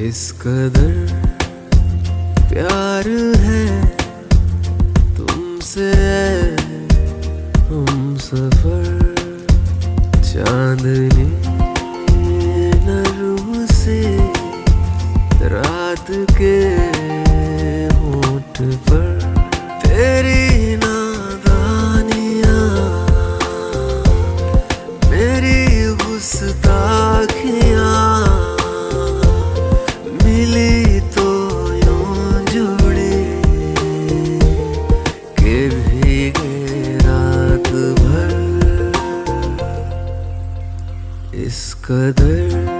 इस कदर प्यार है तुमसे हम सफर, चांदनी नर्म से रात के होठ पर, तेरी नादानियाँ मेरी गुस्ताखियाँ मिली तो यूं जुड़ी के भीगे रात भर। इस कदर